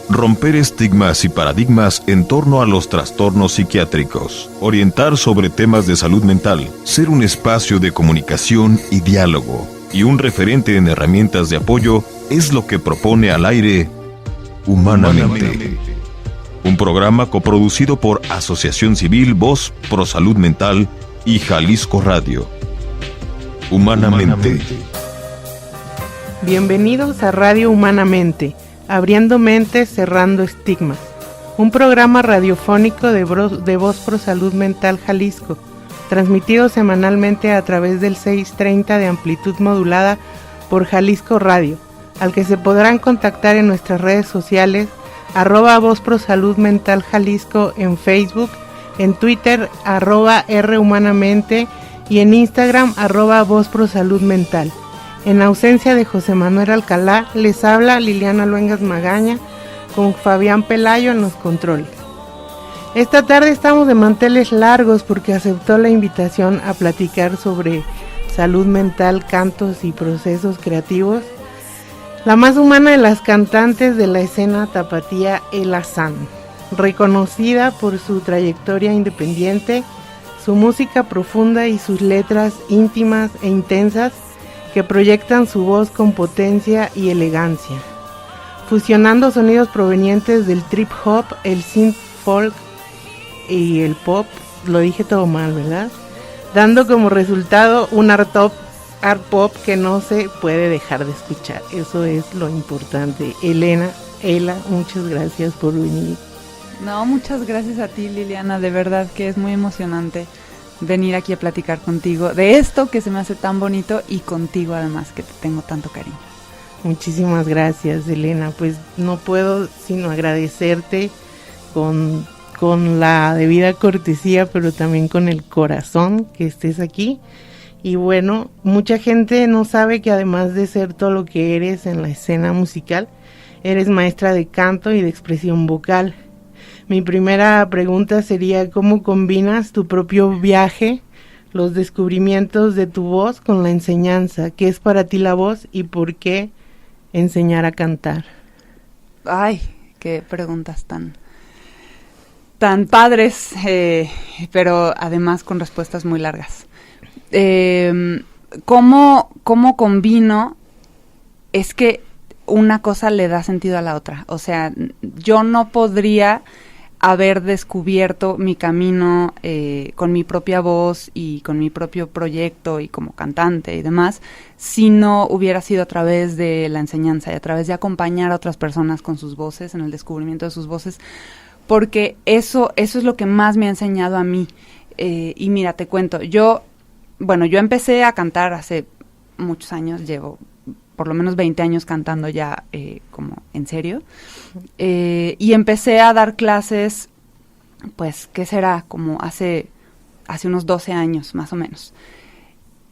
Romper estigmas y paradigmas en torno a los trastornos psiquiátricos. Orientar sobre temas de salud mental. Ser un espacio de comunicación y diálogo. Y un referente en herramientas de apoyo es lo que propone al aire Humanamente. Un programa coproducido por Asociación Civil Voz Pro Salud Mental y Jalisco Radio. Humanamente. Bienvenidos a Radio Humanamente, abriendo mentes, cerrando estigmas. Un programa radiofónico de Voz Pro Salud Mental Jalisco, transmitido semanalmente a través del 630 de amplitud modulada por Jalisco Radio, al que se podrán contactar en nuestras redes sociales, @Voz Pro Salud Mental Jalisco en Facebook, en Twitter, @RHumanamente y en Instagram, @Voz Pro Salud Mental. En ausencia de José Manuel Alcalá, les habla Liliana Luengas Magaña, con Fabián Pelayo en los controles. Esta tarde estamos de manteles largos porque aceptó la invitación a platicar sobre salud mental, cantos y procesos creativos la más humana de las cantantes de la escena tapatía, Ela San, reconocida por su trayectoria independiente, su música profunda y sus letras íntimas e intensas que proyectan su voz con potencia y elegancia, fusionando sonidos provenientes del trip hop, el synth folk y el pop, lo dije todo mal, ¿verdad? Dando como resultado un art pop que no se puede dejar de escuchar. Eso es lo importante. Ela, muchas gracias por venir. No, muchas gracias a ti, Liliana, de verdad que es muy emocionante venir aquí a platicar contigo de esto que se me hace tan bonito y contigo además que te tengo tanto cariño. Muchísimas gracias, Elena. Pues no puedo sino agradecerte con la debida cortesía, pero también con el corazón que estés aquí. Y bueno, mucha gente no sabe que además de ser todo lo que eres en la escena musical, eres maestra de canto y de expresión vocal. Mi primera pregunta sería: ¿cómo combinas tu propio viaje, los descubrimientos de tu voz con la enseñanza? ¿Qué es para ti la voz y por qué enseñar a cantar? Ay, qué preguntas tan padres, pero además con respuestas muy largas. ¿Cómo combino? Es que una cosa le da sentido a la otra. O sea, yo no podría haber descubierto mi camino con mi propia voz y con mi propio proyecto y como cantante y demás, si no hubiera sido a través de la enseñanza y a través de acompañar a otras personas con sus voces, en el descubrimiento de sus voces, porque eso es lo que más me ha enseñado a mí. Y mira, te cuento, yo empecé a cantar hace muchos años, llevo por lo menos 20 años cantando ya como en serio, y empecé a dar clases, pues, ¿qué será? Como hace unos 12 años, más o menos.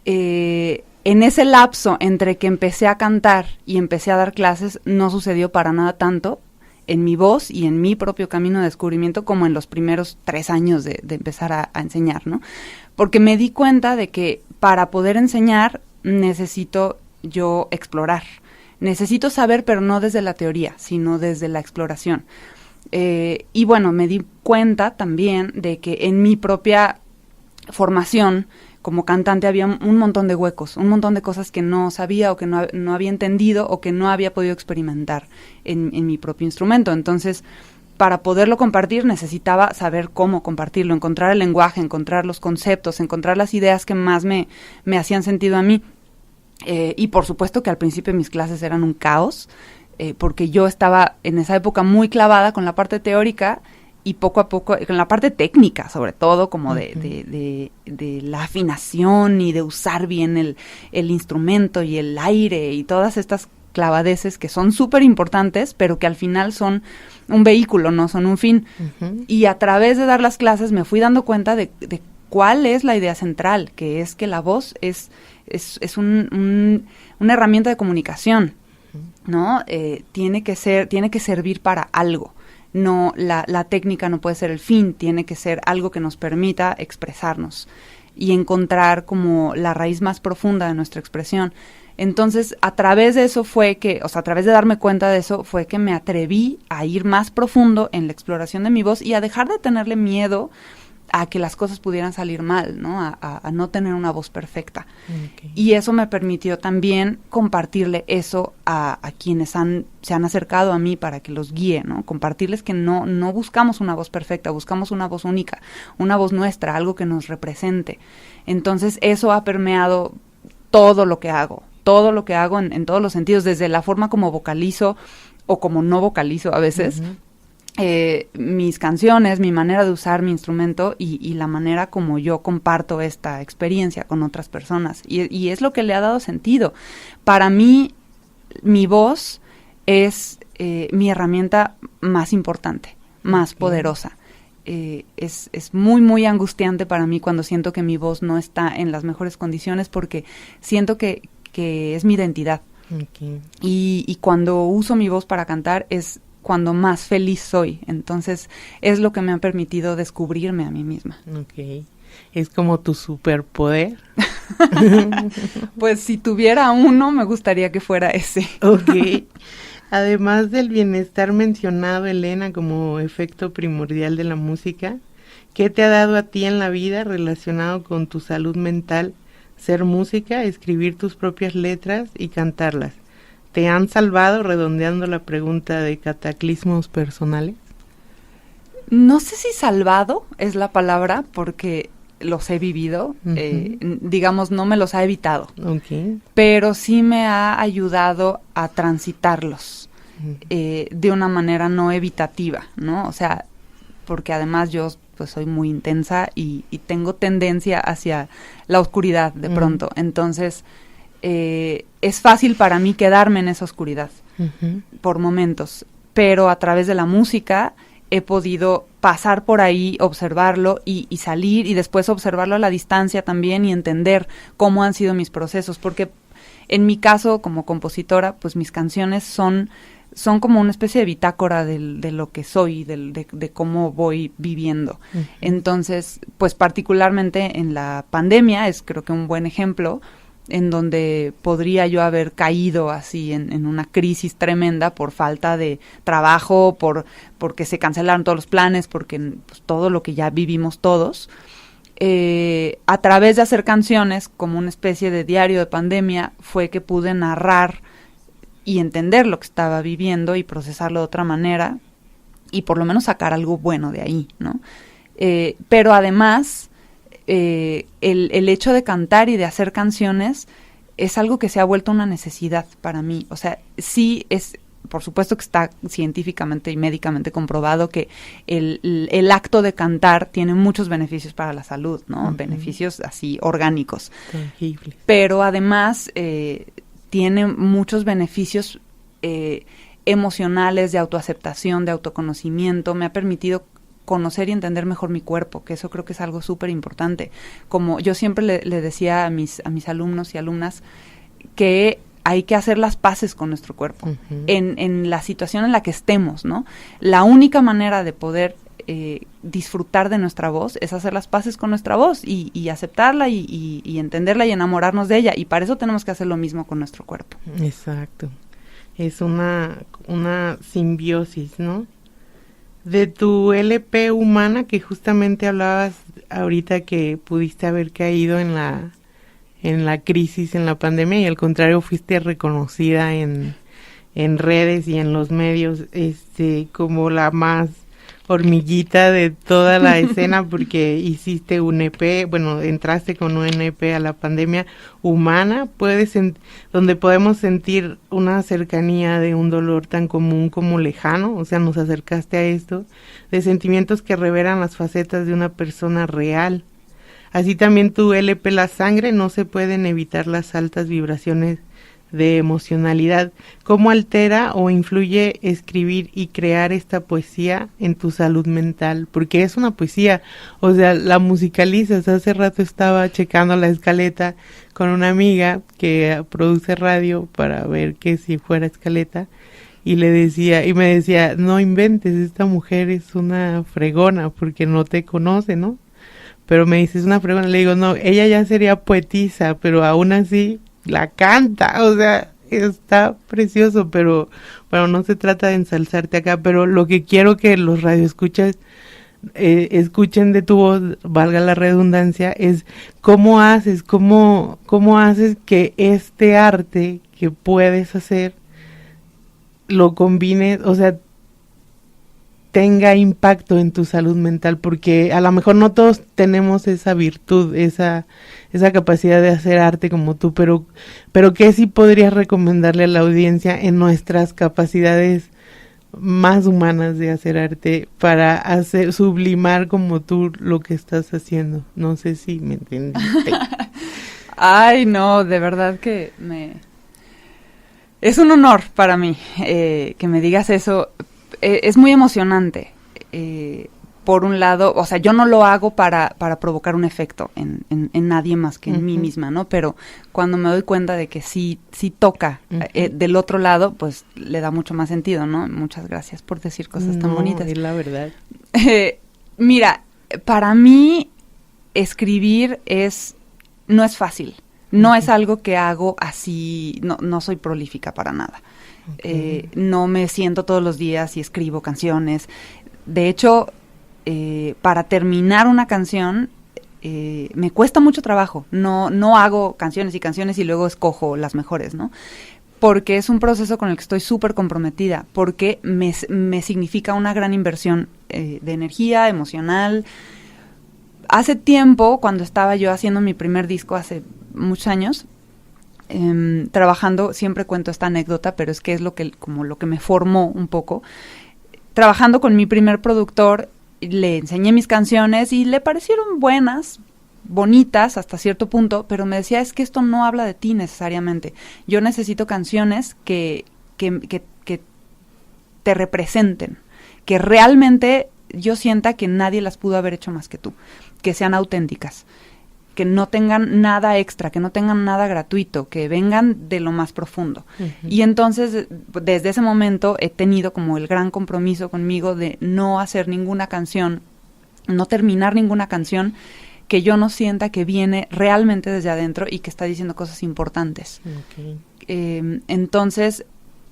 En ese lapso entre que empecé a cantar y empecé a dar clases, no sucedió para nada tanto en mi voz y en mi propio camino de descubrimiento como en los primeros 3 años de empezar a enseñar, ¿no? Porque me di cuenta de que para poder enseñar necesito yo explorar. Necesito saber, pero no desde la teoría, sino desde la exploración. Y bueno, me di cuenta también de que en mi propia formación como cantante había un montón de huecos, un montón de cosas que no sabía o que no había entendido o que no había podido experimentar en mi propio instrumento. Entonces, para poderlo compartir necesitaba saber cómo compartirlo, encontrar el lenguaje, encontrar los conceptos, encontrar las ideas que más me hacían sentido a mí. Y por supuesto que al principio mis clases eran un caos, porque yo estaba en esa época muy clavada con la parte teórica y poco a poco, con la parte técnica sobre todo, como de la afinación y de usar bien el instrumento y el aire y todas estas clavadeces que son súper importantes, pero que al final son un vehículo, no son un fin. Uh-huh. Y a través de dar las clases me fui dando cuenta de cuál es la idea central, que es que la voz es una herramienta de comunicación, ¿no? Tiene que servir para algo. No, la técnica no puede ser el fin, tiene que ser algo que nos permita expresarnos y encontrar como la raíz más profunda de nuestra expresión. Entonces, a través de eso fue que, o sea, a través de darme cuenta de eso, fue que me atreví a ir más profundo en la exploración de mi voz y a dejar de tenerle miedo a que las cosas pudieran salir mal, ¿no? A no tener una voz perfecta. Okay. Y eso me permitió también compartirle eso a quienes se han acercado a mí para que los guíe, ¿no? Compartirles que no buscamos una voz perfecta, buscamos una voz única, una voz nuestra, algo que nos represente. Entonces, eso ha permeado todo lo que hago en todos los sentidos, desde la forma como vocalizo o como no vocalizo a veces, mis canciones, mi manera de usar mi instrumento y la manera como yo comparto esta experiencia con otras personas. Y es lo que le ha dado sentido. Para mí, mi voz es mi herramienta más importante, más poderosa. Es muy, muy angustiante para mí cuando siento que mi voz no está en las mejores condiciones porque siento que es mi identidad. Okay. Y cuando uso mi voz para cantar es cuando más feliz soy. Entonces, es lo que me ha permitido descubrirme a mí misma. Ok. ¿Es como tu superpoder? Pues si tuviera uno, me gustaría que fuera ese. Ok. Además del bienestar mencionado, Elena, como efecto primordial de la música, ¿qué te ha dado a ti en la vida relacionado con tu salud mental? Ser música, escribir tus propias letras y cantarlas. ¿Te han salvado, redondeando la pregunta, de cataclismos personales? No sé si salvado es la palabra, porque los he vivido, digamos, no me los ha evitado, pero sí me ha ayudado a transitarlos de una manera no evitativa, ¿no? O sea, porque además yo pues soy muy intensa y tengo tendencia hacia la oscuridad de pronto, entonces es fácil para mí quedarme en esa oscuridad por momentos, pero a través de la música he podido pasar por ahí, observarlo y salir y después observarlo a la distancia también y entender cómo han sido mis procesos, porque en mi caso como compositora, pues mis canciones son como una especie de bitácora de lo que soy, de cómo voy viviendo. Entonces, pues particularmente en la pandemia es creo que un buen ejemplo en donde podría yo haber caído así en una crisis tremenda por falta de trabajo, porque se cancelaron todos los planes, porque pues, todo lo que ya vivimos todos. A través de hacer canciones como una especie de diario de pandemia fue que pude narrar y entender lo que estaba viviendo y procesarlo de otra manera y por lo menos sacar algo bueno de ahí, ¿no? Pero además, el hecho de cantar y de hacer canciones es algo que se ha vuelto una necesidad para mí. O sea, sí es, por supuesto que está científicamente y médicamente comprobado que el acto de cantar tiene muchos beneficios para la salud, ¿no? Beneficios así orgánicos. Tangibles. Pero además tiene muchos beneficios emocionales, de autoaceptación, de autoconocimiento. Me ha permitido conocer y entender mejor mi cuerpo, que eso creo que es algo súper importante. Como yo siempre le decía a mis alumnos y alumnas que hay que hacer las paces con nuestro cuerpo, en la situación en la que estemos, ¿no? La única manera de poder disfrutar de nuestra voz es hacer las paces con nuestra voz y aceptarla y entenderla y enamorarnos de ella, y para eso tenemos que hacer lo mismo con nuestro cuerpo. Exacto. Es una simbiosis, ¿no? De tu LP Humana, que justamente hablabas ahorita que pudiste haber caído en la crisis, en la pandemia, y al contrario fuiste reconocida en redes y en los medios como la más hormiguita de toda la escena, porque hiciste un EP, bueno, entraste con un EP a la pandemia Humana, donde podemos sentir una cercanía de un dolor tan común como lejano, o sea, nos acercaste a esto, de sentimientos que revelan las facetas de una persona real. Así también tu LP La Sangre, no se pueden evitar las altas vibraciones de emocionalidad. ¿Cómo altera o influye escribir y crear esta poesía en tu salud mental? Porque es una poesía, o sea, la musicalizas. Hace rato estaba checando la escaleta con una amiga que produce radio para ver que si fuera escaleta, y me decía, no inventes, esta mujer es una fregona porque no te conoce, ¿no? Pero me dices una fregona, le digo, no, ella ya sería poetisa, pero aún así la canta, o sea, está precioso, pero bueno, no se trata de ensalzarte acá, pero lo que quiero que los radioescuchas escuchen de tu voz, valga la redundancia, es cómo haces que este arte que puedes hacer lo combines, o sea, tenga impacto en tu salud mental, porque a lo mejor no todos tenemos esa virtud, esa capacidad de hacer arte como tú, pero ¿qué sí podrías recomendarle a la audiencia en nuestras capacidades más humanas de hacer arte para hacer sublimar como tú lo que estás haciendo? No sé si me entendiste. Ay, no, de verdad que es un honor para mí que me digas eso. Es muy emocionante. Por un lado, o sea, yo no lo hago para provocar un efecto en nadie más que en mí misma, ¿no? Pero cuando me doy cuenta de que sí toca del otro lado, pues le da mucho más sentido, ¿no? Muchas gracias por decir cosas tan bonitas. Es la verdad. Mira, para mí escribir no es fácil. No es algo que hago así, no soy prolífica para nada. No me siento todos los días y escribo canciones. De hecho, para terminar una canción me cuesta mucho trabajo. No hago canciones y luego escojo las mejores, ¿no? Porque es un proceso con el que estoy súper comprometida, porque me significa una gran inversión de energía emocional. Hace tiempo, cuando estaba yo haciendo mi primer disco, hace muchos años, trabajando, siempre cuento esta anécdota, pero es que es lo que me formó un poco. Trabajando con mi primer productor, le enseñé mis canciones y le parecieron buenas, bonitas hasta cierto punto, pero me decía, es que esto no habla de ti necesariamente. Yo necesito canciones que te representen, que realmente yo sienta que nadie las pudo haber hecho más que tú, que sean auténticas, que no tengan nada extra, que no tengan nada gratuito, que vengan de lo más profundo. Y entonces, desde ese momento he tenido como el gran compromiso conmigo de no hacer ninguna canción, no terminar ninguna canción que yo no sienta que viene realmente desde adentro y que está diciendo cosas importantes. Entonces,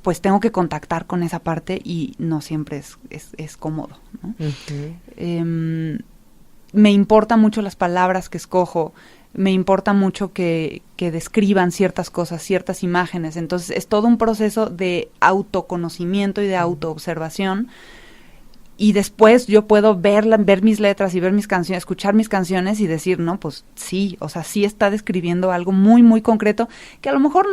pues tengo que contactar con esa parte y no siempre es cómodo, ¿no? Me importan mucho las palabras que escojo, me importa mucho que describan ciertas cosas, ciertas imágenes. Entonces es todo un proceso de autoconocimiento y de autoobservación. Y después yo puedo ver mis letras y ver mis canciones, escuchar mis canciones y decir, no, pues sí, o sea, sí está describiendo algo muy, muy concreto que a lo mejor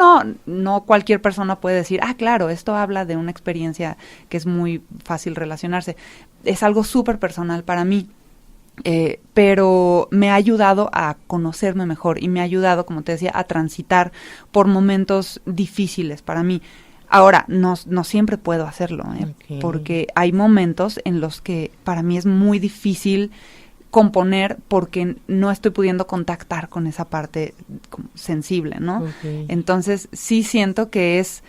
no cualquier persona puede decir, claro, esto habla de una experiencia que es muy fácil relacionarse. Es algo súper personal para mí. Pero me ha ayudado a conocerme mejor y me ha ayudado, como te decía, a transitar por momentos difíciles para mí. Ahora, no siempre puedo hacerlo, porque hay momentos en los que para mí es muy difícil componer porque no estoy pudiendo contactar con esa parte sensible, ¿no? Entonces, sí siento que es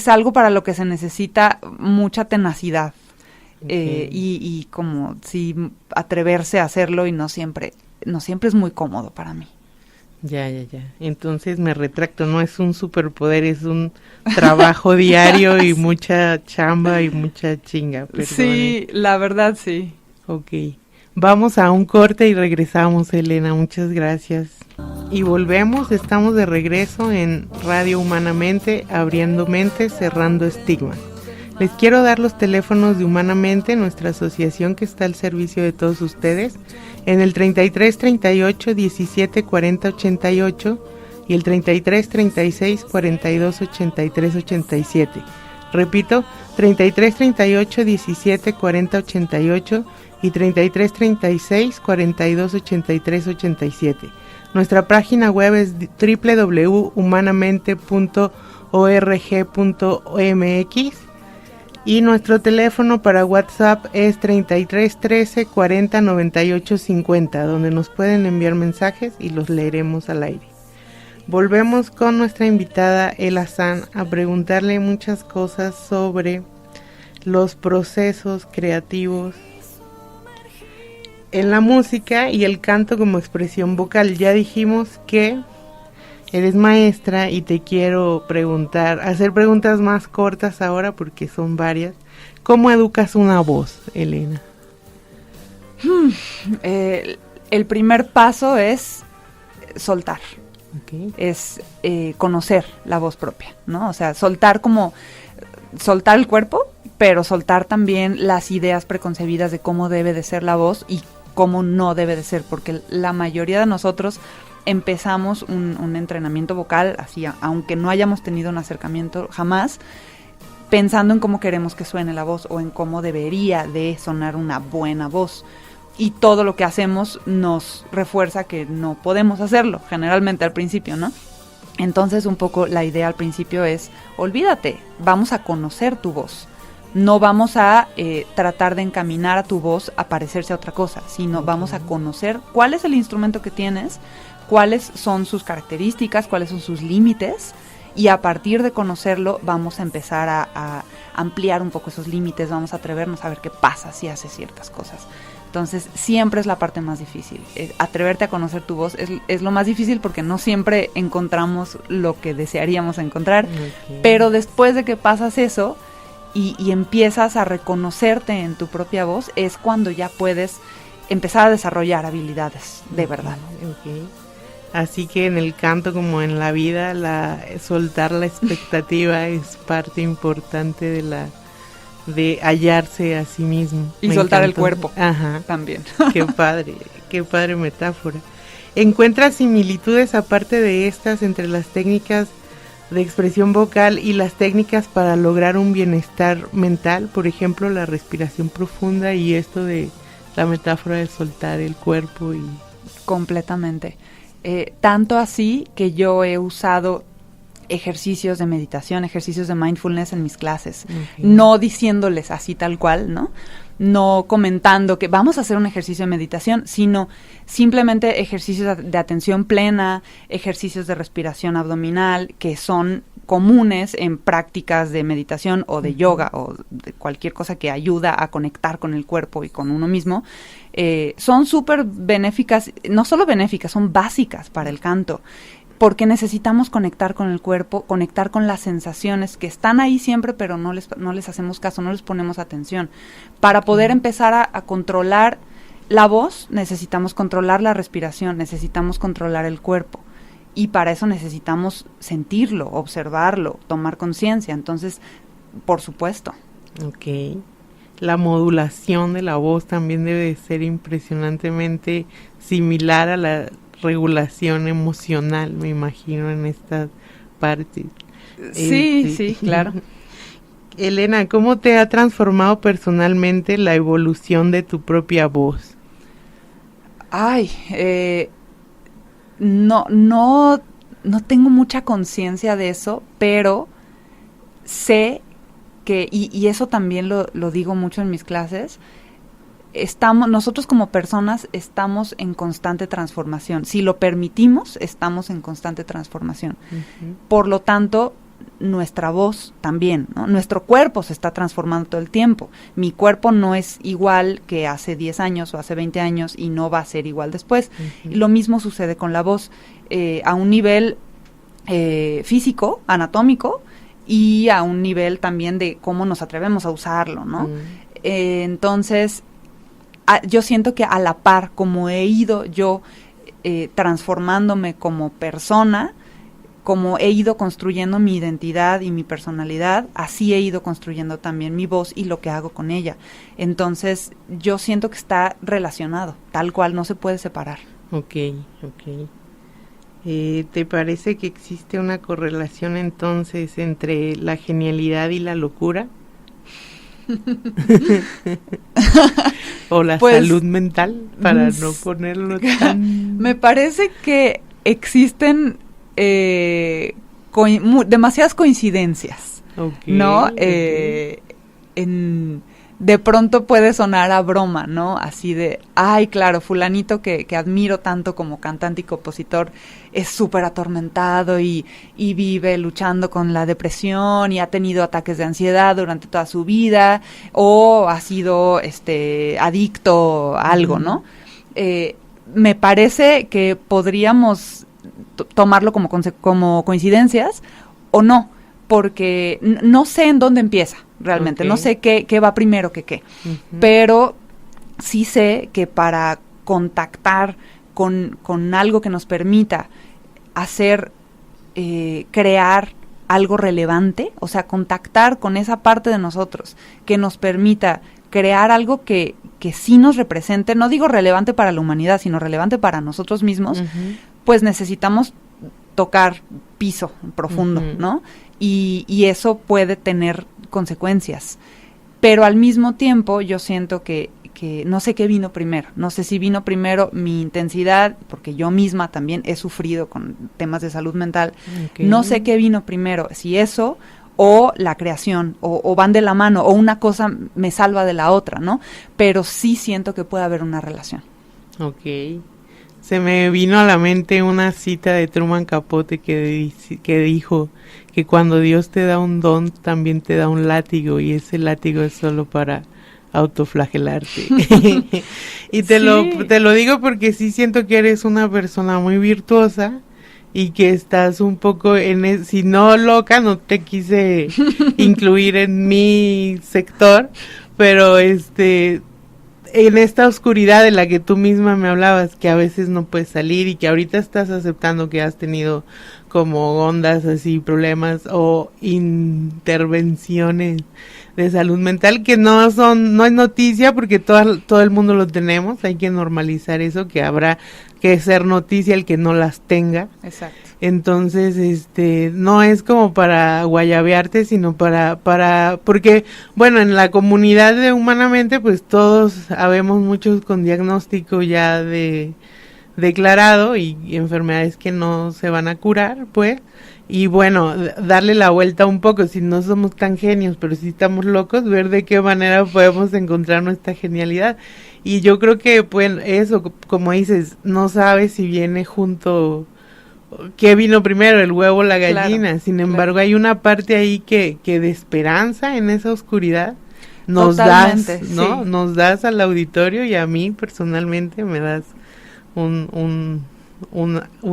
algo para lo que se necesita mucha tenacidad. Y como si atreverse a hacerlo y no siempre es muy cómodo para mí. Ya. Entonces me retracto, no es un superpoder, es un trabajo diario y mucha chamba y mucha chinga. Perdone. Sí, la verdad sí. Ok, vamos a un corte y regresamos, Elena, muchas gracias. Y volvemos, estamos de regreso en Radio Humanamente, abriendo mentes, cerrando estigmas. Les quiero dar los teléfonos de Humanamente, nuestra asociación que está al servicio de todos ustedes, en el 33 38 17 40 88 y el 33 36 42 83 87. Repito, 33 38 17 40 88 y 33 36 42 83 87. Nuestra página web es www.humanamente.org.mx. Y nuestro teléfono para WhatsApp es 33 13 40 98 50, donde nos pueden enviar mensajes y los leeremos al aire. Volvemos con nuestra invitada Ela San a preguntarle muchas cosas sobre los procesos creativos en la música y el canto como expresión vocal. Ya dijimos que Eres maestra y te quiero hacer preguntas más cortas ahora porque son varias. ¿Cómo educas una voz, Elena? El primer paso es soltar. Okay. Es conocer la voz propia, ¿no? O sea, soltar el cuerpo, pero soltar también las ideas preconcebidas de cómo debe de ser la voz y cómo no debe de ser, porque la mayoría de nosotros empezamos un entrenamiento vocal, así, aunque no hayamos tenido un acercamiento jamás, pensando en cómo queremos que suene la voz o en cómo debería de sonar una buena voz. Y todo lo que hacemos nos refuerza que no podemos hacerlo, generalmente al principio, ¿no? Entonces, un poco la idea al principio es, olvídate, vamos a conocer tu voz. No vamos a tratar de encaminar a tu voz a parecerse a otra cosa, sino vamos a conocer cuál es el instrumento que tienes, cuáles son sus características, cuáles son sus límites, y a partir de conocerlo vamos a empezar a ampliar un poco esos límites, vamos a atrevernos a ver qué pasa si haces ciertas cosas. Entonces, siempre es la parte más difícil. Atreverte a conocer tu voz es lo más difícil porque no siempre encontramos lo que desearíamos encontrar, pero después de que pasas eso y empiezas a reconocerte en tu propia voz, es cuando ya puedes empezar a desarrollar habilidades de verdad. Okay. Así que en el canto como en la vida, soltar la expectativa es parte importante de hallarse a sí mismo. Y soltar el cuerpo. Ajá. También. Qué padre metáfora. ¿Encuentras similitudes aparte de estas entre las técnicas de expresión vocal y las técnicas para lograr un bienestar mental? Por ejemplo, la respiración profunda y esto de la metáfora de soltar el cuerpo. Completamente. Tanto así que yo he usado ejercicios de meditación, ejercicios de mindfulness en mis clases, no diciéndoles así tal cual, ¿no? No comentando que vamos a hacer un ejercicio de meditación, sino simplemente ejercicios de atención plena, ejercicios de respiración abdominal, que son comunes en prácticas de meditación o de yoga o de cualquier cosa que ayuda a conectar con el cuerpo y con uno mismo. Son súper benéficas, no solo benéficas, son básicas para el canto, porque necesitamos conectar con el cuerpo, conectar con las sensaciones que están ahí siempre, pero no les hacemos caso, no les ponemos atención. Para poder empezar a controlar la voz, necesitamos controlar la respiración, necesitamos controlar el cuerpo. Y para eso necesitamos sentirlo, observarlo, tomar conciencia. Entonces, por supuesto. Ok. La modulación de la voz también debe de ser impresionantemente similar a la regulación emocional, me imagino, en esta parte. Sí, claro. Elena, ¿cómo te ha transformado personalmente la evolución de tu propia voz? No tengo mucha conciencia de eso, pero sé que, y eso también lo digo mucho en mis clases, nosotros como personas estamos en constante transformación. Si lo permitimos, estamos en constante transformación. Uh-huh. Por lo tanto, nuestra voz también, ¿no? Nuestro cuerpo se está transformando todo el tiempo. Mi cuerpo no es igual que hace 10 años o hace 20 años y no va a ser igual después. Uh-huh. Lo mismo sucede con la voz, a un nivel físico, anatómico, y a un nivel también de cómo nos atrevemos a usarlo, ¿no? Uh-huh. Entonces, yo siento que a la par, como he ido yo transformándome como persona, como he ido construyendo mi identidad y mi personalidad, así he ido construyendo también mi voz y lo que hago con ella. Entonces, yo siento que está relacionado, tal cual, no se puede separar. Ok. ¿Te parece que existe una correlación entonces entre la genialidad y la locura? O la salud mental, para no ponerlo tan... Me parece que existen demasiadas coincidencias, ¿no? De pronto puede sonar a broma, ¿no? Así de, ay, claro, fulanito que admiro tanto como cantante y compositor es súper atormentado y vive luchando con la depresión y ha tenido ataques de ansiedad durante toda su vida, o ha sido adicto a algo, ¿no? Me parece que podríamos tomarlo como coincidencias o no, porque no sé en dónde empieza realmente, no sé qué va primero que qué, pero sí sé que para contactar con algo que nos permita hacer, crear algo relevante, o sea, contactar con esa parte de nosotros que nos permita crear algo que sí nos represente, no digo relevante para la humanidad, sino relevante para nosotros mismos, pues necesitamos tocar piso profundo, ¿no? Y eso puede tener consecuencias. Pero al mismo tiempo yo siento que no sé qué vino primero. No sé si vino primero mi intensidad, porque yo misma también he sufrido con temas de salud mental. No sé qué vino primero, si eso o la creación, o van de la mano, o una cosa me salva de la otra, ¿no? Pero sí siento que puede haber una relación. Ok. Se me vino a la mente una cita de Truman Capote que dijo que cuando Dios te da un don, también te da un látigo, y ese látigo es solo para autoflagelarte. Y te lo digo porque sí siento que eres una persona muy virtuosa y que estás un poco si no loca, no te quise incluir en mi sector, pero en esta oscuridad de la que tú misma me hablabas, que a veces no puedes salir y que ahorita estás aceptando que has tenido como ondas así, problemas o intervenciones de salud mental que no es noticia porque todo el mundo lo tenemos, hay que normalizar eso, que habrá que ser noticia el que no las tenga. Exacto. Entonces, no es como para guayabearte, sino porque, bueno, en la comunidad de Humanamente, pues todos habemos muchos con diagnóstico ya declarado y enfermedades que no se van a curar, pues, y bueno, darle la vuelta un poco, si no somos tan genios, pero si estamos locos, ver de qué manera podemos encontrar nuestra genialidad. Y yo creo que, pues, eso, como dices, no sabes si viene junto, ¿qué vino primero, el huevo o la gallina? Claro, sin embargo, hay una parte ahí que de esperanza en esa oscuridad nos das, ¿no? Sí. Nos das al auditorio y a mí personalmente me das un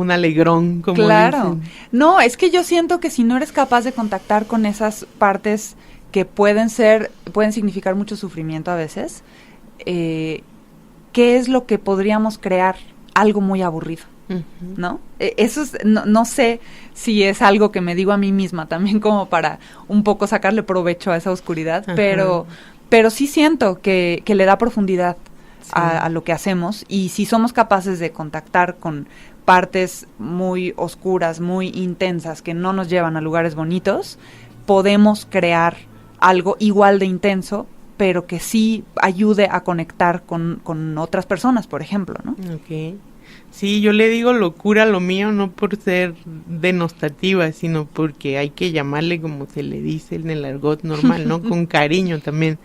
alegrón, como claro. dicen. No, es que yo siento que si no eres capaz de contactar con esas partes que pueden significar mucho sufrimiento a veces, ¿qué es lo que podríamos crear? Algo muy aburrido. ¿No? Eso es, no sé si es algo que me digo a mí misma también como para un poco sacarle provecho a esa oscuridad, pero sí siento que le da profundidad a lo que hacemos, y si somos capaces de contactar con partes muy oscuras, muy intensas, que no nos llevan a lugares bonitos, podemos crear algo igual de intenso, pero que sí ayude a conectar con otras personas, por ejemplo, ¿no? Okay. Sí, yo le digo locura a lo mío, no por ser denostativa, sino porque hay que llamarle como se le dice en el argot normal, ¿no? Con cariño también.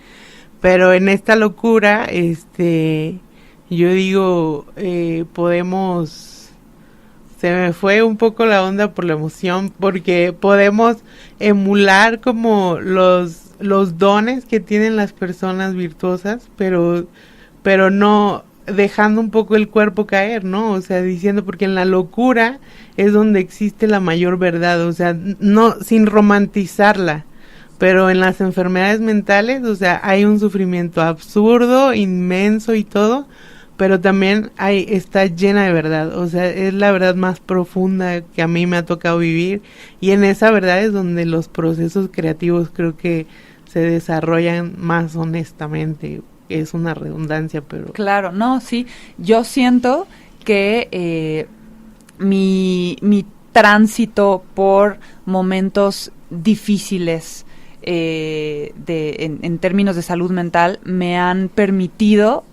Pero en esta locura, yo digo, podemos, se me fue un poco la onda por la emoción, porque podemos emular como los dones que tienen las personas virtuosas, pero no dejando un poco el cuerpo caer, ¿no? O sea, diciendo, porque en la locura es donde existe la mayor verdad, o sea, no sin romantizarla, pero en las enfermedades mentales, o sea, hay un sufrimiento absurdo, inmenso y todo, pero también está llena de verdad, o sea, es la verdad más profunda que a mí me ha tocado vivir, y en esa verdad es donde los procesos creativos creo que se desarrollan más honestamente. Es una redundancia, pero... Claro, no, sí, yo siento que mi tránsito por momentos difíciles en términos de salud mental me han permitido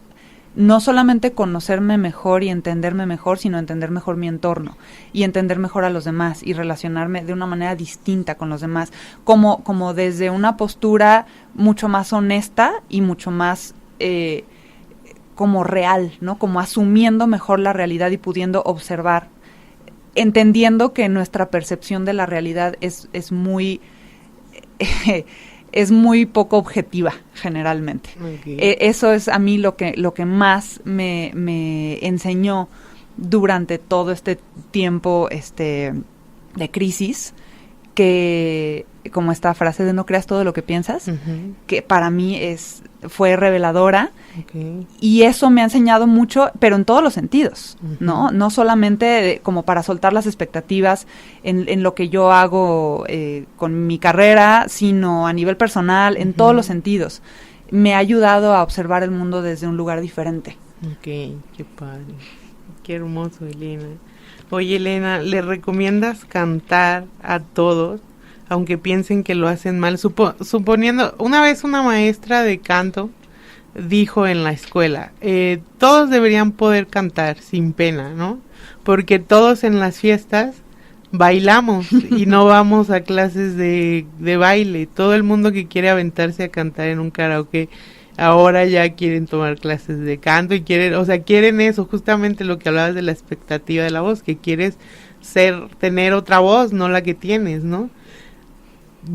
no solamente conocerme mejor y entenderme mejor, sino entender mejor mi entorno y entender mejor a los demás y relacionarme de una manera distinta con los demás, como desde una postura mucho más honesta y mucho más como real, ¿no? Como asumiendo mejor la realidad y pudiendo observar, entendiendo que nuestra percepción de la realidad es muy es muy poco objetiva generalmente. Okay. Eso es a mí lo que más me enseñó durante todo este tiempo de crisis, que como esta frase de no creas todo lo que piensas, que para mí fue reveladora, y eso me ha enseñado mucho, pero en todos los sentidos, ¿no? No solamente como para soltar las expectativas en lo que yo hago con mi carrera, sino a nivel personal, en todos los sentidos. Me ha ayudado a observar el mundo desde un lugar diferente. Ok, qué padre. Qué hermoso, Elena. Oye, Elena, ¿le recomiendas cantar a todos, aunque piensen que lo hacen mal? Suponiendo, una vez una maestra de canto dijo en la escuela, todos deberían poder cantar sin pena, ¿no? Porque todos en las fiestas bailamos y no vamos a clases de baile. Todo el mundo que quiere aventarse a cantar en un karaoke ahora ya quieren tomar clases de canto y quieren eso, justamente lo que hablabas de la expectativa de la voz, que quieres tener otra voz, no la que tienes, ¿no?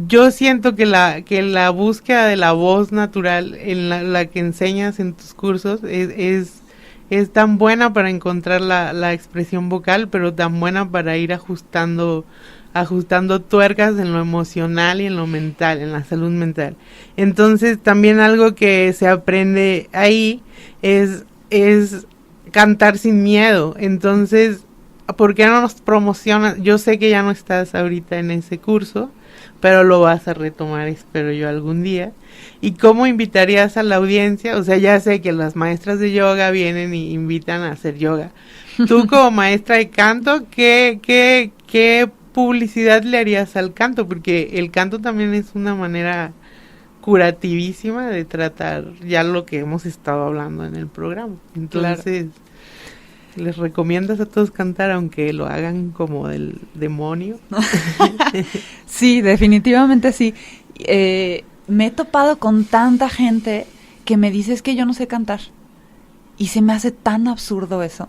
Yo siento que la búsqueda de la voz natural en la que enseñas en tus cursos es tan buena para encontrar la expresión vocal, pero tan buena para ir ajustando tuercas en lo emocional y en lo mental, en la salud mental. Entonces, también algo que se aprende ahí es cantar sin miedo. Entonces, ¿por qué no nos promocionas? Yo sé que ya no estás ahorita en ese curso, pero lo vas a retomar, espero yo, algún día. ¿Y cómo invitarías a la audiencia? O sea, ya sé que las maestras de yoga vienen y invitan a hacer yoga. Tú como maestra de canto, ¿qué publicidad le harías al canto? Porque el canto también es una manera curativísima de tratar ya lo que hemos estado hablando en el programa. Entonces, ¿les recomiendas a todos cantar aunque lo hagan como del demonio? Sí, definitivamente sí. Me he topado con tanta gente que me dice, es que yo no sé cantar. Y se me hace tan absurdo eso,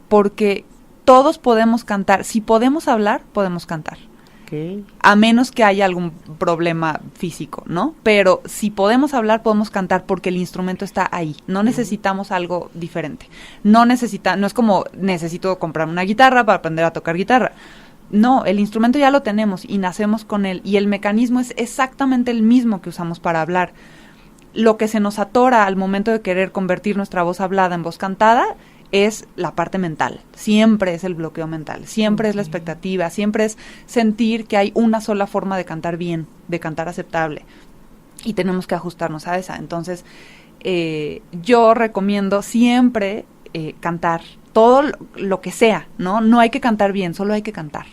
porque todos podemos cantar. Si podemos hablar, podemos cantar. Okay. A menos que haya algún problema físico, ¿no? Pero si podemos hablar, podemos cantar porque el instrumento está ahí. No necesitamos algo diferente. No es como necesito comprar una guitarra para aprender a tocar guitarra. No, el instrumento ya lo tenemos y nacemos con él. Y el mecanismo es exactamente el mismo que usamos para hablar. Lo que se nos atora al momento de querer convertir nuestra voz hablada en voz cantada es la parte mental. Siempre es el bloqueo mental, siempre es la expectativa, siempre es sentir que hay una sola forma de cantar bien, de cantar aceptable, y tenemos que ajustarnos a esa. Entonces, yo recomiendo siempre cantar todo lo que sea, ¿no? No hay que cantar bien, solo hay que cantar.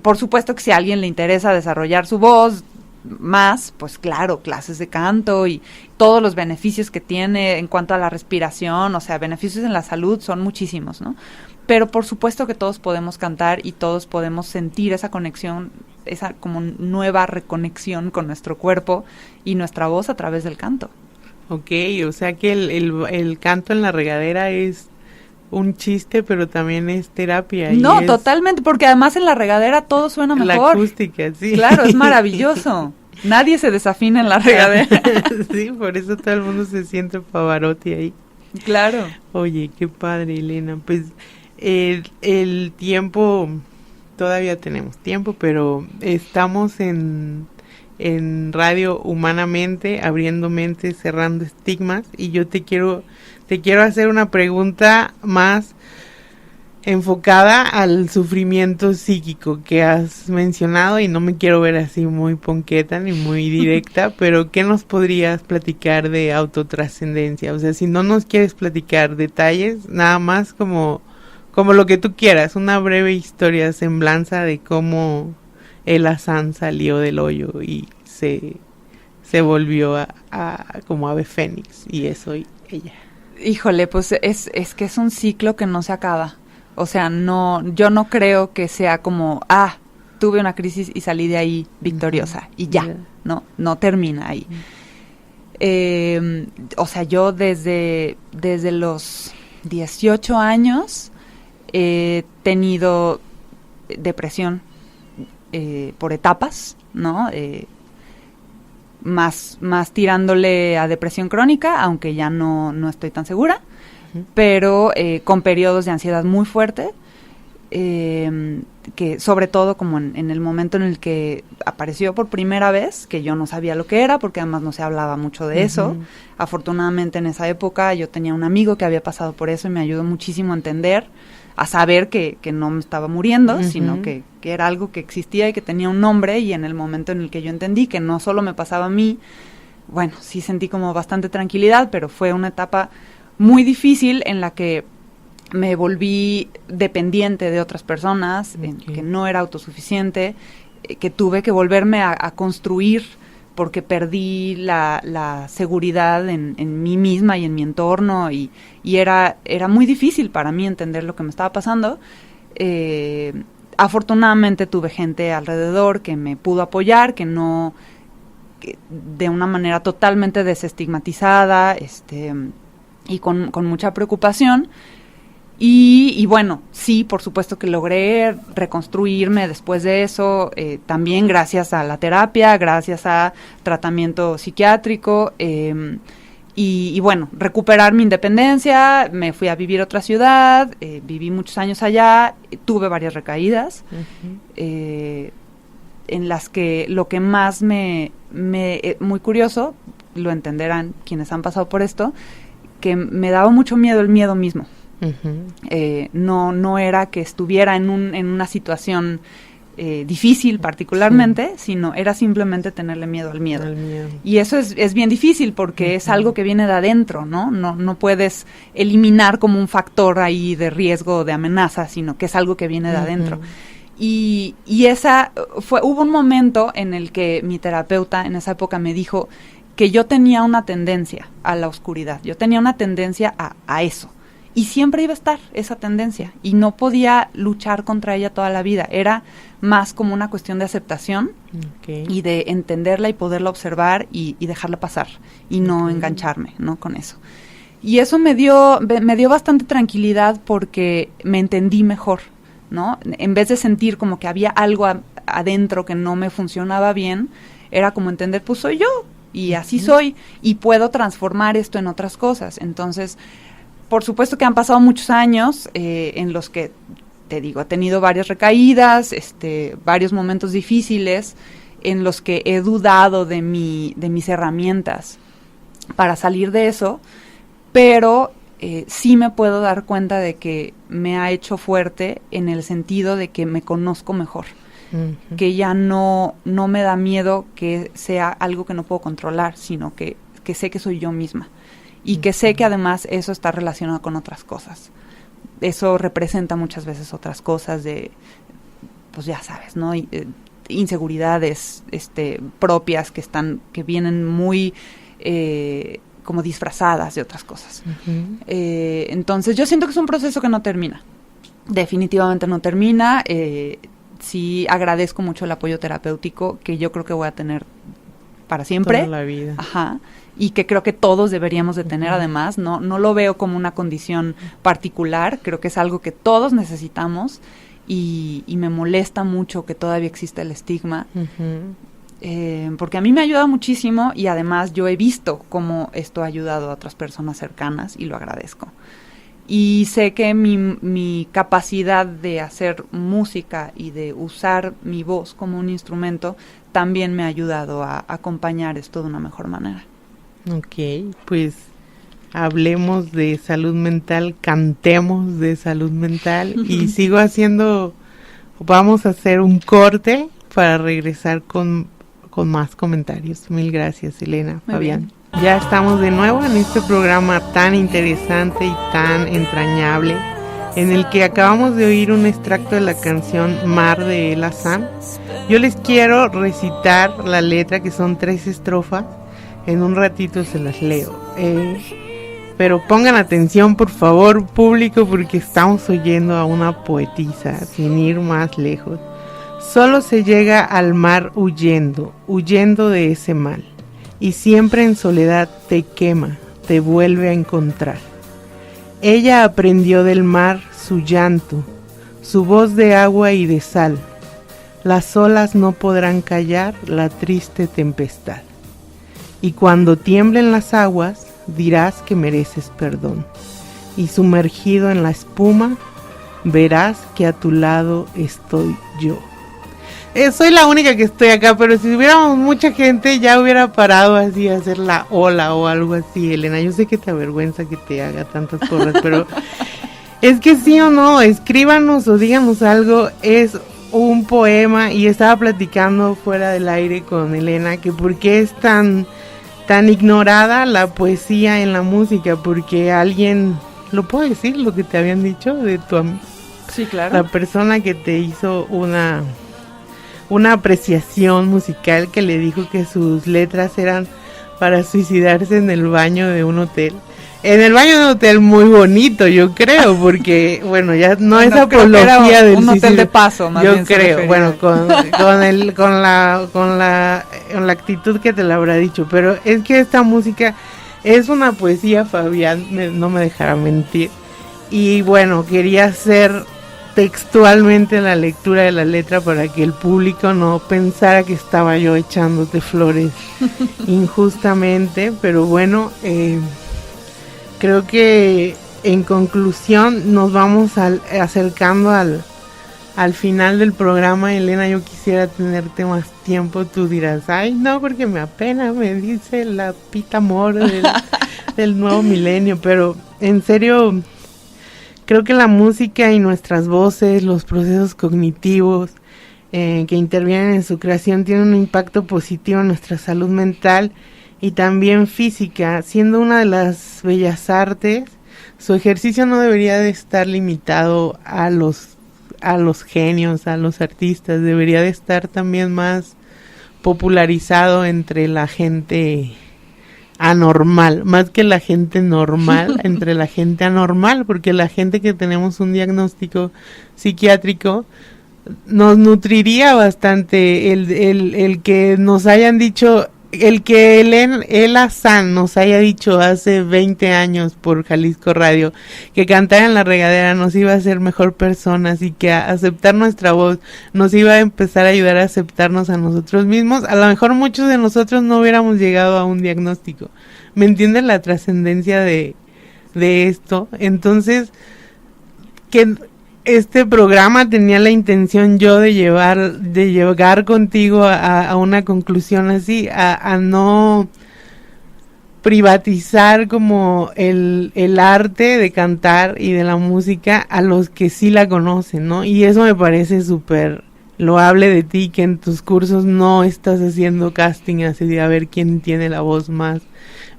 Por supuesto que si a alguien le interesa desarrollar su voz más, pues claro, clases de canto y todos los beneficios que tiene en cuanto a la respiración, o sea, beneficios en la salud son muchísimos, ¿no? Pero por supuesto que todos podemos cantar y todos podemos sentir esa conexión, esa como nueva reconexión con nuestro cuerpo y nuestra voz a través del canto. Ok, o sea que el canto en la regadera es un chiste, pero también es terapia. No, totalmente, porque además en la regadera todo suena mejor. La acústica, sí. Claro, es maravilloso. Nadie se desafina en la regadera. Sí, por eso todo el mundo se siente Pavarotti ahí. Claro. Oye, qué padre, Elena. Pues el tiempo, todavía tenemos tiempo, pero estamos en Radio Humanamente, abriendo mentes, cerrando estigmas, y yo te quiero hacer una pregunta más enfocada al sufrimiento psíquico que has mencionado, y no me quiero ver así muy ponqueta ni muy directa, pero ¿qué nos podrías platicar de autotrascendencia? O sea, si no nos quieres platicar detalles, nada más como lo que tú quieras, una breve historia, semblanza de cómo el Hassan salió del hoyo y se volvió a como ave fénix, y eso y ella. Híjole, pues es que es un ciclo que no se acaba. O sea, yo no creo que sea como, tuve una crisis y salí de ahí victoriosa y ya, no termina ahí. O sea, yo desde los 18 años he tenido depresión por etapas, ¿no? Más tirándole a depresión crónica, aunque ya no estoy tan segura, pero con periodos de ansiedad muy fuerte, que sobre todo como en el momento en el que apareció por primera vez, que yo no sabía lo que era, porque además no se hablaba mucho de eso. Afortunadamente en esa época yo tenía un amigo que había pasado por eso y me ayudó muchísimo a entender, a saber que no me estaba muriendo, sino que era algo que existía y que tenía un nombre, y en el momento en el que yo entendí que no solo me pasaba a mí, bueno, sí sentí como bastante tranquilidad, pero fue una etapa muy difícil en la que me volví dependiente de otras personas, que no era autosuficiente, que tuve que volverme a construir porque perdí la seguridad en mí misma y en mi entorno, y era muy difícil para mí entender lo que me estaba pasando. Afortunadamente tuve gente alrededor que me pudo apoyar, que de una manera totalmente desestigmatizada, y con mucha preocupación. Y bueno, sí, por supuesto que logré reconstruirme después de eso, también gracias a la terapia, gracias a tratamiento psiquiátrico, y bueno, recuperar mi independencia. Me fui a vivir a otra ciudad, viví muchos años allá, tuve varias recaídas, en las que lo que más muy curioso, lo entenderán quienes han pasado por esto, que me daba mucho miedo el miedo mismo. No era que estuviera en una situación difícil particularmente, sino era simplemente tenerle miedo al miedo. Y eso es bien difícil porque es algo que viene de adentro, ¿no? No puedes eliminar como un factor ahí de riesgo o de amenaza, sino que es algo que viene de adentro. Y hubo un momento en el que mi terapeuta en esa época me dijo que yo tenía una tendencia a la oscuridad, yo tenía una tendencia a eso. Y siempre iba a estar esa tendencia y no podía luchar contra ella toda la vida. Era más como una cuestión de aceptación y de entenderla y poderla observar y dejarla pasar y no engancharme, ¿no? Con eso. Y eso me dio bastante tranquilidad porque me entendí mejor, ¿no? En vez de sentir como que había algo adentro que no me funcionaba bien, era como entender, pues soy yo y así soy y puedo transformar esto en otras cosas. Entonces, por supuesto que han pasado muchos años en los que, te digo, he tenido varias recaídas, varios momentos difíciles en los que he dudado de mis herramientas para salir de eso, pero sí me puedo dar cuenta de que me ha hecho fuerte en el sentido de que me conozco mejor, que ya no me da miedo que sea algo que no puedo controlar, sino que sé que soy yo misma. Y que sé que además eso está relacionado con otras cosas. Eso representa muchas veces otras cosas pues ya sabes, ¿no? Inseguridades propias que vienen muy como disfrazadas de otras cosas. Entonces yo siento que es un proceso que no termina. Definitivamente no termina. Sí agradezco mucho el apoyo terapéutico que yo creo que voy a tener para siempre. Toda la vida. Ajá. Y que creo que todos deberíamos de tener además, no lo veo como una condición particular, creo que es algo que todos necesitamos y me molesta mucho que todavía exista el estigma, porque a mí me ayuda muchísimo y además yo he visto cómo esto ha ayudado a otras personas cercanas y lo agradezco. Y sé que mi capacidad de hacer música y de usar mi voz como un instrumento también me ha ayudado a acompañar esto de una mejor manera. Ok, pues hablemos de salud mental, cantemos de salud mental y vamos a hacer un corte para regresar con más comentarios. Mil gracias, Elena, Fabián. Ya estamos de nuevo en este programa tan interesante y tan entrañable, en el que acabamos de oír un extracto de la canción Mar de El Hassan. Yo les quiero recitar la letra, que son 3 estrofas. En un ratito se las leo. Pero pongan atención, por favor, público, porque estamos oyendo a una poetisa, sin ir más lejos. Solo se llega al mar huyendo de ese mal. Y siempre en soledad te quema, te vuelve a encontrar. Ella aprendió del mar su llanto, su voz de agua y de sal. Las olas no podrán callar la triste tempestad. Y cuando tiemblen las aguas, dirás que mereces perdón. y sumergido en la espuma, verás que a tu lado estoy yo. Soy la única que estoy acá, pero si hubiéramos mucha gente ya hubiera parado así a hacer la ola o algo así, Elena. Yo sé que te avergüenza que te haga tantas cosas, pero es que sí o no, escríbanos o díganos algo. Es un poema y estaba platicando fuera del aire con Elena que por qué es tan ignorada la poesía en la música, porque alguien, ¿lo puedo decir lo que te habían dicho de tu amigo? Sí, claro. La persona que te hizo una apreciación musical, que le dijo que sus letras eran para suicidarse en el baño de un hotel. En el baño de un hotel muy bonito, yo creo, porque, bueno, ya no es apología del un hotel suicidio. de paso, más yo bien creo, bueno, con la actitud que te lo habrá dicho, pero es que esta música es una poesía, Fabián, no me dejará mentir, y bueno, quería hacer textualmente la lectura de la letra para que el público no pensara que estaba yo echándote flores injustamente, pero bueno, creo que en conclusión nos vamos acercando al final del programa. Elena, yo quisiera tenerte más tiempo. Tú dirás, ay no, porque me apena, me dice la pita amor del nuevo milenio, pero en serio, creo que la música y nuestras voces, los procesos cognitivos que intervienen en su creación tienen un impacto positivo en nuestra salud mental y también física. Siendo una de las bellas artes, su ejercicio no debería de estar limitado a los genios, a los artistas. Debería de estar también más popularizado entre la gente anormal, más que la gente normal, entre la gente anormal, porque la gente que tenemos un diagnóstico psiquiátrico nos nutriría bastante el que nos hayan dicho, el que Ela San nos haya dicho hace 20 años por Jalisco Radio que cantar en la regadera nos iba a hacer mejor personas y que a aceptar nuestra voz nos iba a empezar a ayudar a aceptarnos a nosotros mismos. A lo mejor muchos de nosotros no hubiéramos llegado a un diagnóstico. ¿Me entiendes la trascendencia de esto? Entonces, que este programa tenía la intención yo de llegar contigo a una conclusión así, a no privatizar como el arte de cantar y de la música a los que sí la conocen, ¿no? Y eso me parece súper loable de ti, que en tus cursos no estás haciendo casting así de a ver quién tiene la voz más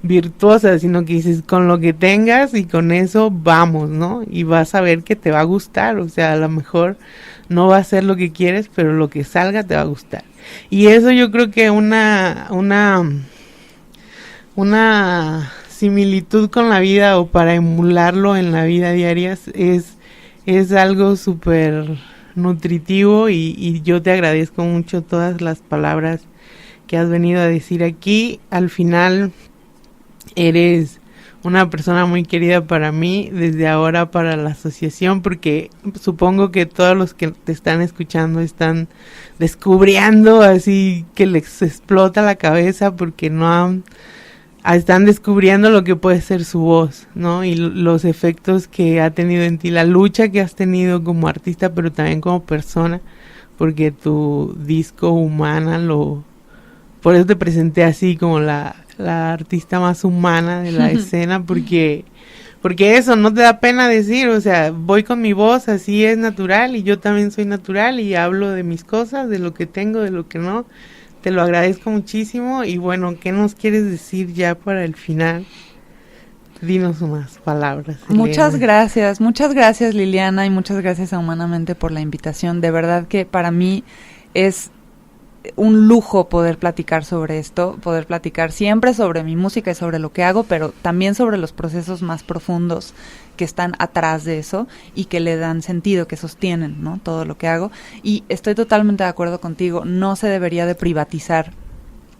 virtuosa, sino que dices con lo que tengas y con eso vamos, ¿no? Y vas a ver que te va a gustar, o sea, a lo mejor no va a ser lo que quieres, pero lo que salga te va a gustar. Y eso yo creo que una similitud con la vida, o para emularlo en la vida diaria, es algo súper nutritivo, y yo te agradezco mucho todas las palabras que has venido a decir aquí. Al final eres una persona muy querida para mí, desde ahora para la asociación, porque supongo que todos los que te están escuchando están descubriendo, así que les explota la cabeza porque están descubriendo lo que puede ser su voz, ¿no? Y los efectos que ha tenido en ti, la lucha que has tenido como artista, pero también como persona, porque tu disco Humana por eso te presenté así como la artista más humana de la escena, porque eso no te da pena decir, o sea, voy con mi voz, así es natural, y yo también soy natural y hablo de mis cosas, de lo que tengo, de lo que no. Te lo agradezco muchísimo. Y bueno, ¿qué nos quieres decir ya para el final? Dinos unas palabras, Elena. Muchas gracias Liliana, y muchas gracias a Humanamente por la invitación. De verdad que para mí es un lujo poder platicar sobre esto, poder platicar siempre sobre mi música y sobre lo que hago, pero también sobre los procesos más profundos que están atrás de eso y que le dan sentido, que sostienen, ¿no?, todo lo que hago. Y estoy totalmente de acuerdo contigo, no se debería de privatizar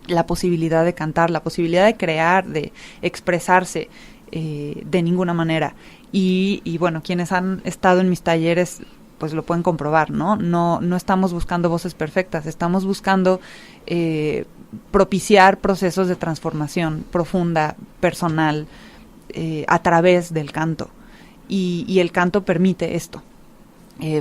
la posibilidad de cantar, la posibilidad de crear, de expresarse de ninguna manera. Y bueno, quienes han estado en mis talleres pues lo pueden comprobar, ¿no? No estamos buscando voces perfectas, estamos buscando propiciar procesos de transformación profunda, personal, a través del canto. y el canto permite esto.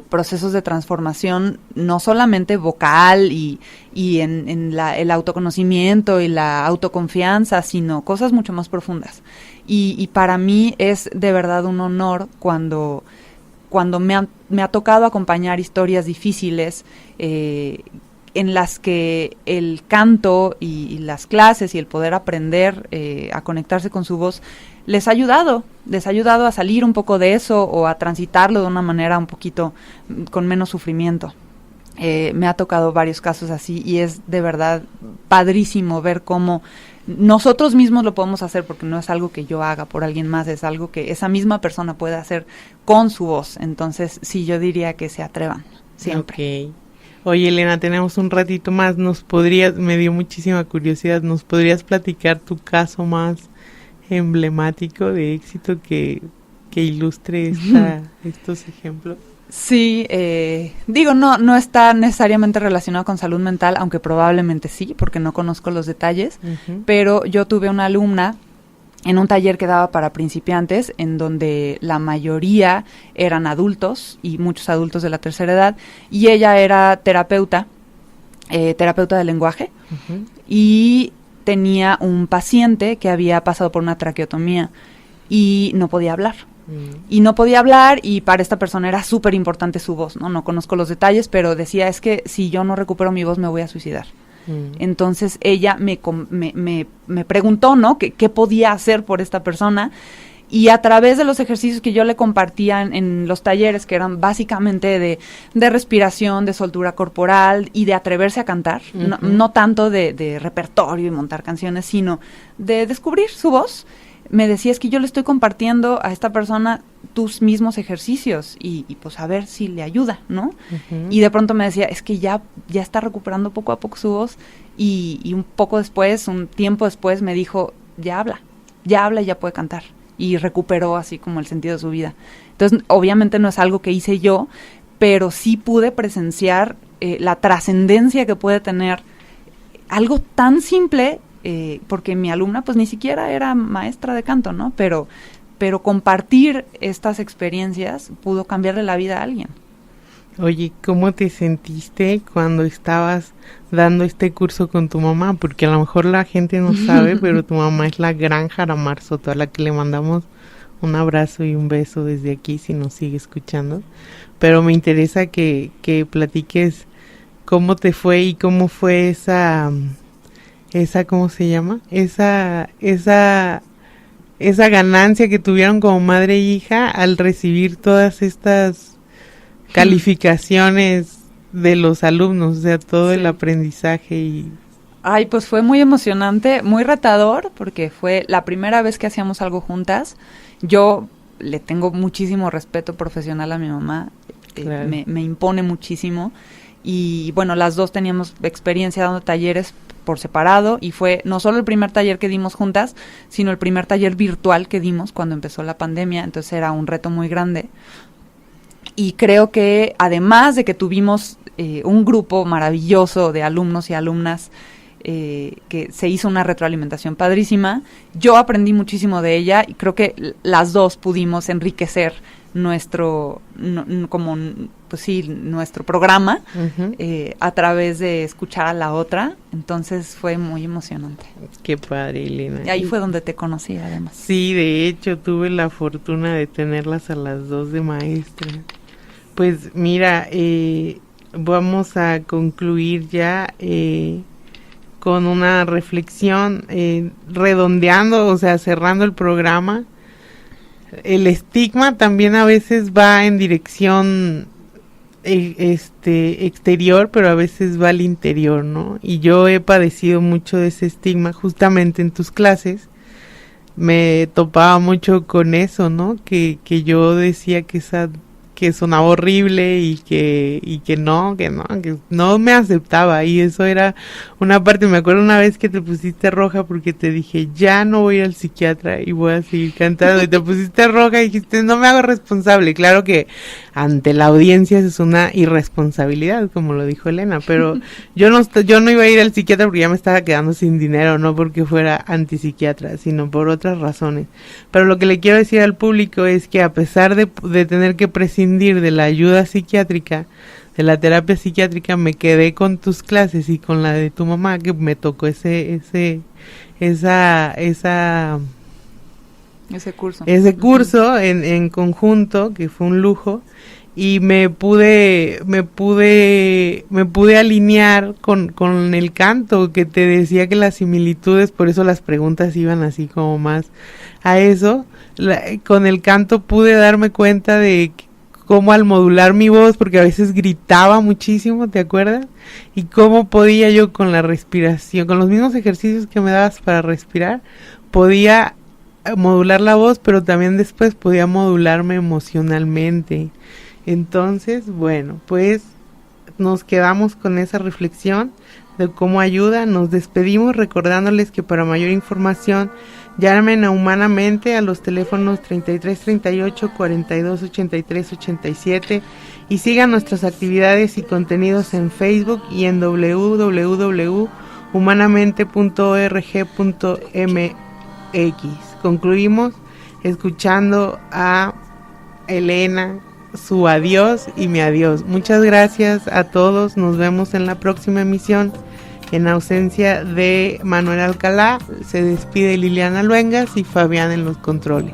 Procesos de transformación no solamente vocal y en el autoconocimiento y la autoconfianza, sino cosas mucho más profundas. Y para mí es de verdad un honor cuando me ha tocado acompañar historias difíciles en las que el canto y las clases y el poder aprender a conectarse con su voz les ha ayudado a salir un poco de eso o a transitarlo de una manera un poquito con menos sufrimiento. Me ha tocado varios casos así y es de verdad padrísimo ver cómo nosotros mismos lo podemos hacer, porque no es algo que yo haga por alguien más, es algo que esa misma persona puede hacer con su voz. Entonces, sí, yo diría que se atrevan, siempre. Okay. Oye, Elena, tenemos un ratito más, me dio muchísima curiosidad, ¿nos podrías platicar tu caso más emblemático de éxito que ilustre estos ejemplos? Sí, no está necesariamente relacionado con salud mental, aunque probablemente sí, porque no conozco los detalles, pero yo tuve una alumna en un taller que daba para principiantes, en donde la mayoría eran adultos y muchos adultos de la tercera edad, y ella era terapeuta de lenguaje, y tenía un paciente que había pasado por una traqueotomía y no podía hablar. Y para esta persona era súper importante su voz, ¿no? No conozco los detalles, pero decía, es que si yo no recupero mi voz me voy a suicidar. Entonces ella me preguntó, ¿no? ¿Qué podía hacer por esta persona? Y a través de los ejercicios que yo le compartía en los talleres, que eran básicamente de respiración, de soltura corporal y de atreverse a cantar, no tanto de repertorio y montar canciones, sino de descubrir su voz, me decía, es que yo le estoy compartiendo a esta persona tus mismos ejercicios y pues a ver si le ayuda, ¿no? Y de pronto me decía, es que ya está recuperando poco a poco su voz y un tiempo después me dijo, ya habla y ya puede cantar. Y recuperó así como el sentido de su vida. Entonces, obviamente no es algo que hice yo, pero sí pude presenciar la trascendencia que puede tener algo tan simple, porque mi alumna pues ni siquiera era maestra de canto, ¿no? Pero compartir estas experiencias pudo cambiarle la vida a alguien. Oye, ¿cómo te sentiste cuando estabas dando este curso con tu mamá? Porque a lo mejor la gente no sabe, pero tu mamá es la gran Jaramar Soto, a la que le mandamos un abrazo y un beso desde aquí si nos sigue escuchando. Pero me interesa que platiques cómo te fue y cómo fue esa ¿cómo se llama? Esa ganancia que tuvieron como madre e hija al recibir todas estas calificaciones de los alumnos, o sea, todo el aprendizaje y... Ay, pues fue muy emocionante, muy retador, porque fue la primera vez que hacíamos algo juntas. Yo le tengo muchísimo respeto profesional a mi mamá, claro. Me impone muchísimo, y bueno, las dos teníamos experiencia dando talleres por separado, y fue no solo el primer taller que dimos juntas, sino el primer taller virtual que dimos cuando empezó la pandemia, entonces era un reto muy grande. Y creo que además de que tuvimos un grupo maravilloso de alumnos y alumnas, que se hizo una retroalimentación padrísima, yo aprendí muchísimo de ella y creo que las dos pudimos enriquecer nuestro programa a través de escuchar a la otra. Entonces fue muy emocionante. Qué padre, Elena. Y ahí fue donde te conocí, además. Sí, de hecho tuve la fortuna de tenerlas a las dos de maestra. Pues mira, vamos a concluir ya con una reflexión, redondeando, o sea, cerrando el programa. El estigma también a veces va en dirección exterior, pero a veces va al interior, ¿no? Y yo he padecido mucho de ese estigma justamente en tus clases. Me topaba mucho con eso, ¿no? Que yo decía que que sonaba horrible y que no me aceptaba, y eso era una parte. Me acuerdo una vez que te pusiste roja porque te dije, ya no voy a ir al psiquiatra y voy a seguir cantando, y te pusiste roja y dijiste, no me hago responsable. Claro que ante la audiencia es una irresponsabilidad, como lo dijo Elena, pero yo no iba a ir al psiquiatra porque ya me estaba quedando sin dinero, no porque fuera antipsiquiatra, sino por otras razones. Pero lo que le quiero decir al público es que, a pesar de tener que prescindir de la ayuda psiquiátrica, de la terapia psiquiátrica, me quedé con tus clases y con la de tu mamá, que me tocó ese curso en conjunto, que fue un lujo, y me pude alinear con el canto, que te decía que las similitudes, por eso las preguntas iban así como más a eso. Con el canto pude darme cuenta de cómo, al modular mi voz, porque a veces gritaba muchísimo, ¿te acuerdas? Y cómo podía yo, con la respiración, con los mismos ejercicios que me dabas para respirar, podía modular la voz, pero también después podía modularme emocionalmente. Entonces, bueno, pues nos quedamos con esa reflexión de cómo ayuda. Nos despedimos recordándoles que para mayor información llamen a Humanamente a los teléfonos 33 38 42 83 87 y sigan nuestras actividades y contenidos en Facebook y en www.humanamente.org.mx. Concluimos escuchando a Elena, su adiós y mi adiós. Muchas gracias a todos, nos vemos en la próxima emisión. En ausencia de Manuel Alcalá, se despide Liliana Luengas y Fabián en los controles.